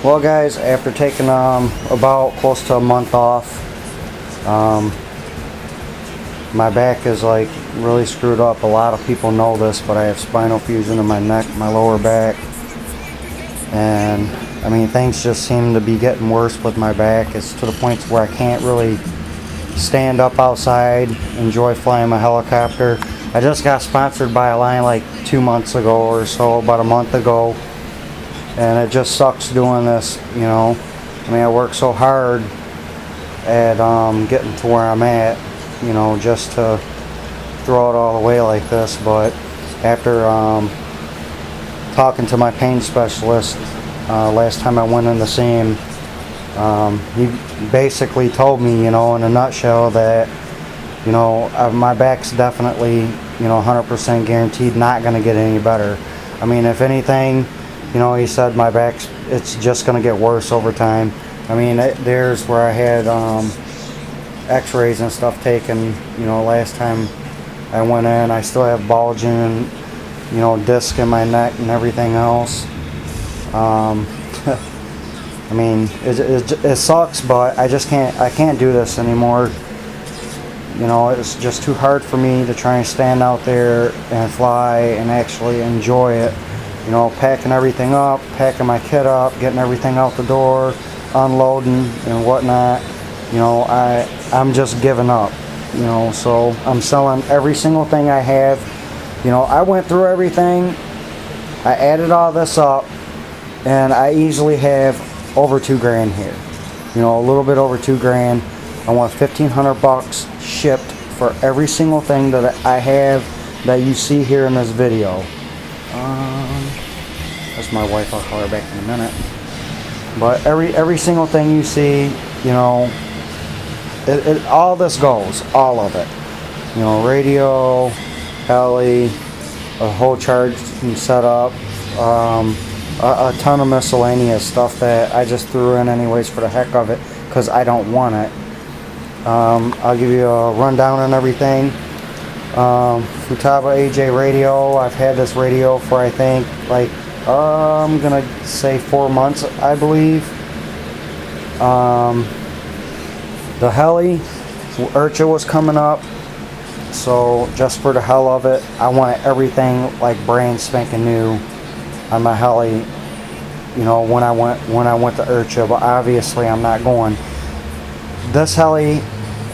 Well guys, after taking about close to a month off, my back is like really screwed up. A lot of people know this, but I have spinal fusion in my neck, my lower back, and I mean things just seem to be getting worse with my back. It's to the point where I can't really stand up outside, enjoy flying my helicopter. I just got sponsored by Align like 2 months ago or so, about a month ago. And it just sucks doing this, you know. I mean, I work so hard at getting to where I'm at, you know, just to throw it all away like this. But after talking to my pain specialist last time I went in to see him, he basically told me, you know, in a nutshell that, you know, my back's definitely, you know, 100% guaranteed not going to get any better. I mean, if anything, you know, he said my back's, it's just going to get worse over time. I mean, there's where I had x-rays and stuff taken, you know, last time I went in. I still have bulging, you know, disc in my neck and everything else. I mean, it sucks, but I can't do this anymore. You know, it's just too hard for me to try and stand out there and fly and actually enjoy it. You know, packing everything up, packing my kit up, getting everything out the door, unloading and whatnot. You know, I'm just giving up. You know, so I'm selling every single thing I have. You know, I went through everything. I added all this up, and I easily have over $2,000 here. You know, a little bit over $2,000. I want $1,500 shipped for every single thing that I have that you see here in this video. That's my wife. I'll call her back in a minute. But every single thing you see, you know, all this goes, all of it. You know, radio, heli, a whole charge and setup, a ton of miscellaneous stuff that I just threw in anyways for the heck of it because I don't want it. I'll give you a rundown on everything. Futaba AJ radio. I've had this radio for I think like I'm gonna say 4 months, I believe. The heli, IRCHA was coming up, so just for the hell of it, I want everything like brand spanking new on my heli. You know, when I went to IRCHA, but obviously I'm not going. This heli,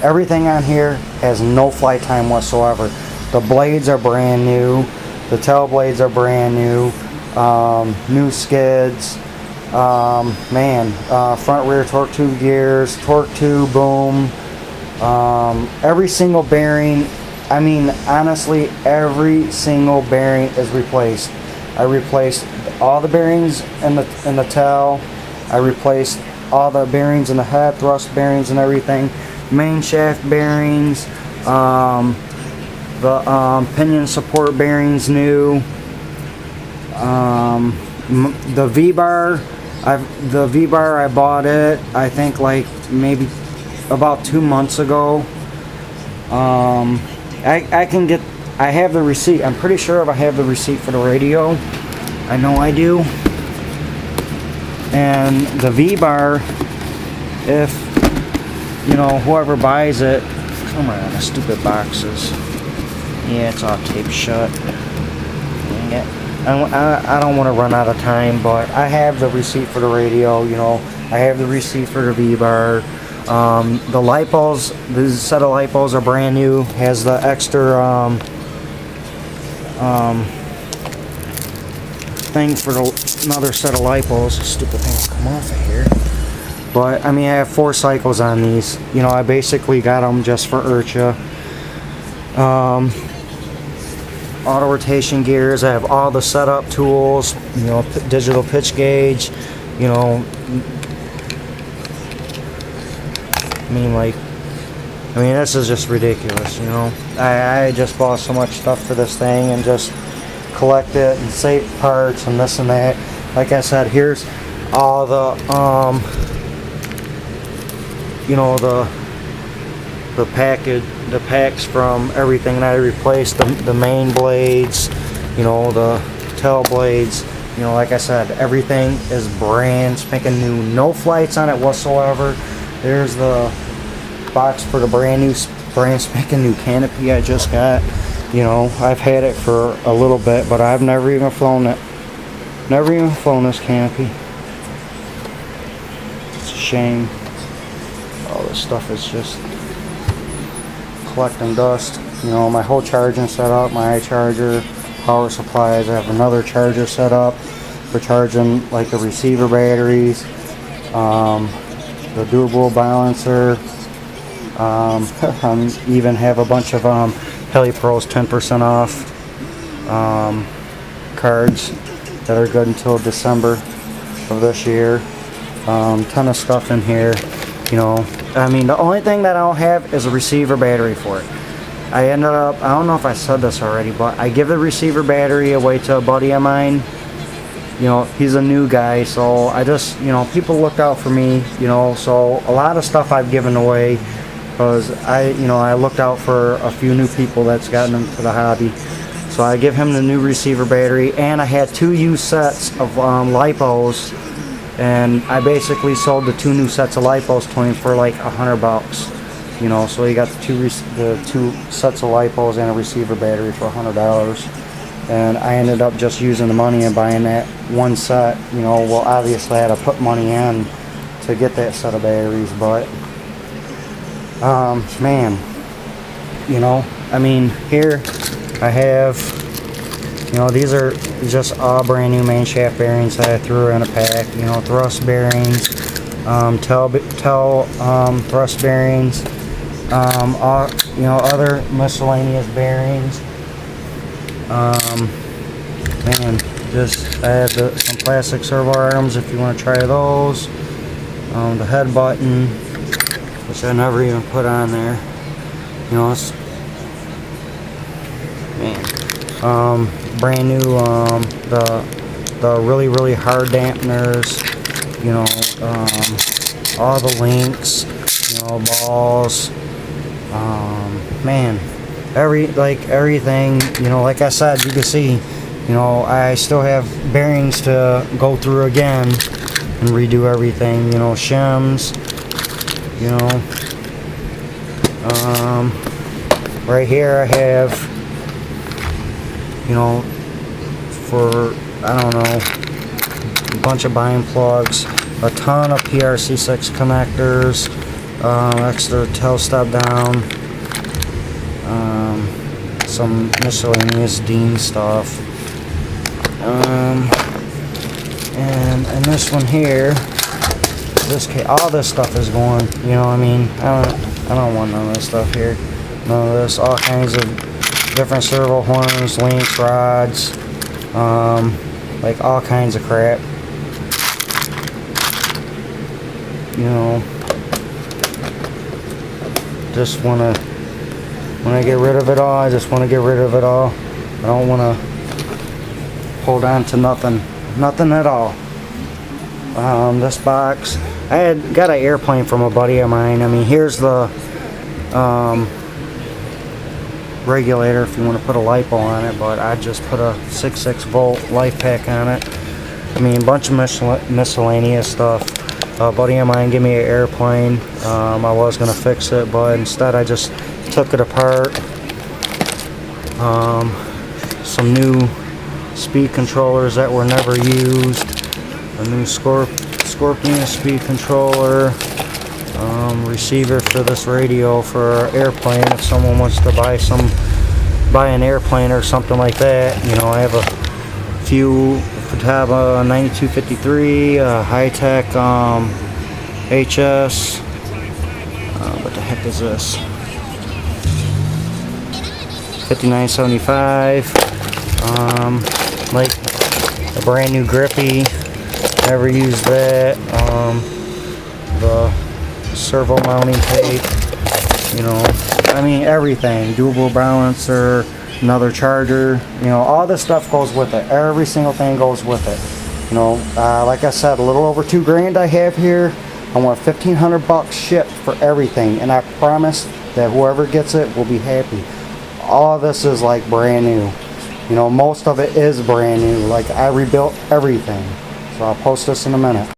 everything on here has no flight time whatsoever. The blades are brand new. The tail blades are brand new. New skids. Front rear torque tube gears, torque tube boom. Every single bearing. I mean, honestly, every single bearing is replaced. I replaced all the bearings in the tail. I replaced all the bearings in the head, thrust bearings and everything. Main shaft bearings, the pinion support bearings new. The V-bar, I bought it I think like maybe about 2 months ago. I have the receipt. I'm pretty sure if I have the receipt for the radio. I know I do. And the V-bar, if you know, whoever buys it, come on, the stupid boxes. Yeah, it's all taped shut. Dang it. I don't want to run out of time, but I have the receipt for the radio, you know. I have the receipt for the V-bar. The lipos, this set of lipos are brand new. Has the extra thing for another set of lipos. Stupid thing will come off of here. But I mean, I have 4 cycles on these. You know, I basically got them just for IRCHA. Auto rotation gears. I have all the setup tools. You know, digital pitch gauge. You know, I mean, this is just ridiculous. You know, I just bought so much stuff for this thing and just collect it and save parts and this and that. Like I said, here's all the you know, the packs from everything that I replaced, the main blades, you know, the tail blades, You know, like I said, everything is brand spanking new. No flights on it whatsoever. There's the box for the brand spanking new canopy I just got. You know, I've had it for a little bit, but I've never even flown it. Never even flown this canopy. It's a shame. All this stuff is just collecting dust. You know, my whole charging setup, my iCharger, power supplies. I have another charger set up for charging like the receiver batteries, the dual balancer. I even have a bunch of HeliPros 10% off cards that are good until December of this year. Ton of stuff in here. You know, I mean, the only thing that I don't have is a receiver battery for it. I ended up, I don't know if I said this already, but I give the receiver battery away to a buddy of mine. You know, he's a new guy, so I just, you know, people look out for me, you know, so a lot of stuff I've given away because I looked out for a few new people that's gotten into the hobby. So I give him the new receiver battery, and I had 2 used sets of LiPos, and I basically sold the 2 new sets of LiPos to him for like $100. You know, so he got the two sets of LiPos and a receiver battery for $100. And I ended up just using the money and buying that one set. You know, well, obviously I had to put money in to get that set of batteries, but man, you know, I mean, here I have, you know, these are just all brand new main shaft bearings that I threw in a pack. You know, thrust bearings, tail thrust bearings, all, you know, other miscellaneous bearings. Man, just I have some plastic servo arms if you want to try those. The head button, which I never even put on there. You know, it's, man, brand new, the really hard dampeners. You know, all the links, you know, balls. Man, everything, you know, like I said, you can see, you know, I still have bearings to go through again and redo everything, you know, shims, you know, right here I have, you know, for, I don't know, a bunch of bind plugs, a ton of PRC6 connectors, extra tail step down, some miscellaneous Dean stuff, and this one here, this case, all this stuff is going, you know, I mean, I don't want none of this stuff here, none of this, all kinds of different servo horns, links, rods, like all kinds of crap, you know, just want to, when I get rid of it all, I just want to get rid of it all. I don't want to hold on to nothing at all. This box, I had got an airplane from a buddy of mine. I mean, here's the regulator if you want to put a LiPo on it, but I just put a 6.6 volt life pack on it. I mean, a bunch of miscellaneous stuff. A buddy of mine gave me an airplane. I was going to fix it, but instead I just took it apart. Some new speed controllers that were never used. A new Scorpion speed controller. Receiver for this radio for airplane if someone wants to buy an airplane or something like that. You know, I have a few Futaba 9253, high-tech HS. What the heck is this? 5975. Like a brand new grippy. Never used that. The servo mounting tape. You know, I mean everything. Dual balancer, another charger. You know, all this stuff goes with it. Every single thing goes with it. You know, like I said, a little over $2 grand I have here. I want $1,500 shipped for everything, and I promise that whoever gets it will be happy. All of this is like brand new. You know, most of it is brand new. Like, I rebuilt everything. So I'll post this in a minute.